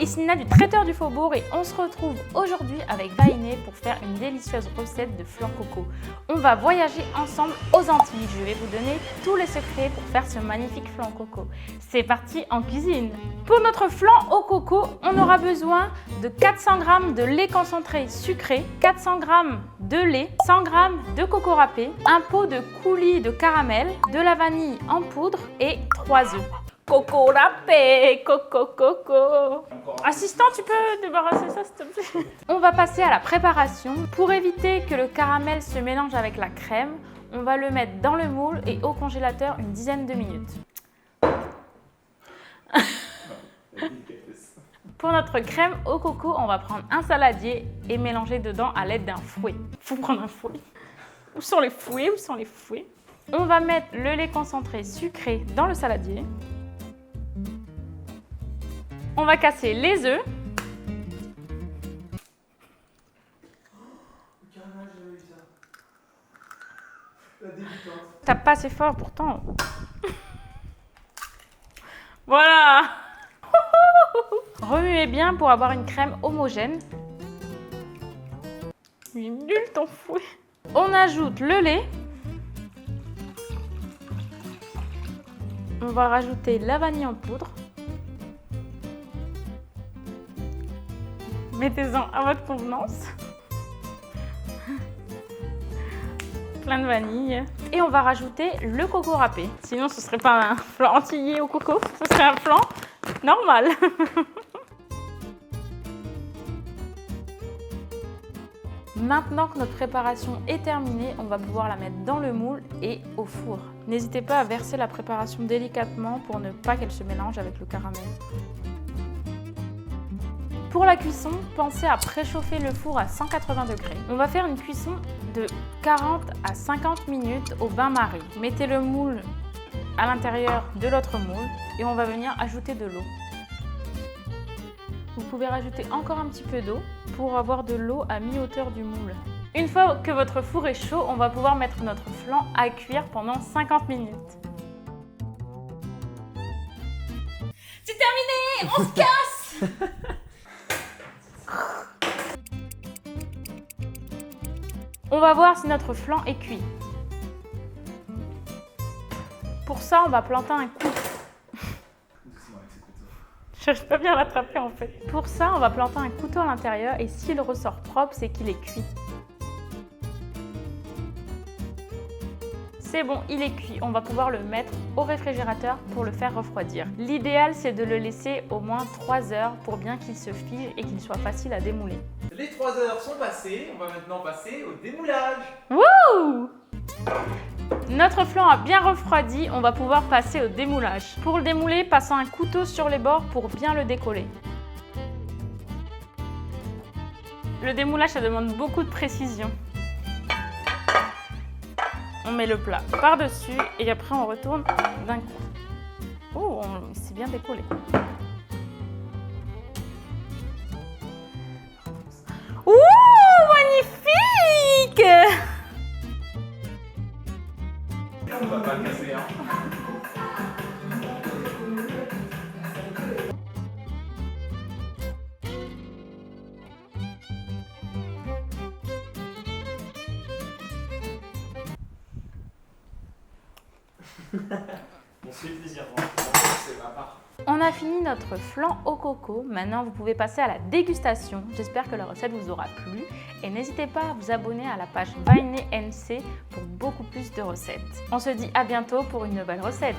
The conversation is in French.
ici Nina du traiteur du Faubourg et on se retrouve aujourd'hui avec Vainé pour faire une délicieuse recette de flan coco. On va voyager ensemble aux Antilles. Je vais vous donner tous les secrets pour faire ce magnifique flan au coco. C'est parti en cuisine. Pour notre flan au coco, on aura besoin de 400 g de lait concentré sucré, 400 g de lait, 100 g de coco râpé, un pot de coulis de caramel, de la vanille en poudre et 3 œufs. Coco râpé, coco. Assistant, tu peux débarrasser ça s'il te plaît? On va passer à la préparation. Pour éviter que le caramel se mélange avec la crème, on va le mettre dans le moule et au congélateur une dizaine de minutes. Pour notre crème au coco, on va prendre un saladier et mélanger dedans à l'aide d'un fouet. Faut prendre un fouet. Où sont les fouets? On va mettre le lait concentré sucré dans le saladier. On va casser les œufs. Tape pas assez fort pourtant. Voilà. Remuez bien pour avoir une crème homogène. Il est nul ton fouet. On ajoute le lait. On va rajouter la vanille en poudre. Mettez-en à votre convenance. Plein de vanille. Et on va rajouter le coco râpé. Sinon, ce serait pas un flan antillais au coco, ce serait un flan normal. Maintenant que notre préparation est terminée, on va pouvoir la mettre dans le moule et au four. N'hésitez pas à verser la préparation délicatement pour ne pas qu'elle se mélange avec le caramel. Pour la cuisson, pensez à préchauffer le four à 180 degrés. On va faire une cuisson de 40 à 50 minutes au bain-marie. Mettez le moule à l'intérieur de l'autre moule et on va venir ajouter de l'eau. Vous pouvez rajouter encore un petit peu d'eau pour avoir de l'eau à mi-hauteur du moule. Une fois que votre four est chaud, on va pouvoir mettre notre flan à cuire pendant 50 minutes. C'est terminé! On se casse! On va voir si notre flan est cuit. Pour ça, on va planter un couteau. Je n'arrive pas bien à l'attraper en fait. Pour ça, on va planter un couteau à l'intérieur et s'il ressort propre, c'est qu'il est cuit. C'est bon, il est cuit. On va pouvoir le mettre au réfrigérateur pour le faire refroidir. L'idéal, c'est de le laisser au moins 3 heures pour bien qu'il se fige et qu'il soit facile à démouler. Les 3 heures sont passées, on va maintenant passer au démoulage. Wouh! Notre flan a bien refroidi, on va pouvoir passer au démoulage. Pour le démouler, passons un couteau sur les bords pour bien le décoller. Le démoulage, ça demande beaucoup de précision. On met le plat par-dessus et après on retourne d'un coup. Oh, c'est bien décollé. Ouh, magnifique! On va pas le casser, hein. On se fait plaisir, c'est à part. On a fini notre flan au coco. Maintenant, vous pouvez passer à la dégustation. J'espère que la recette vous aura plu. Et n'hésitez pas à vous abonner à la page Vainé NC pour beaucoup plus de recettes. On se dit à bientôt pour une nouvelle recette.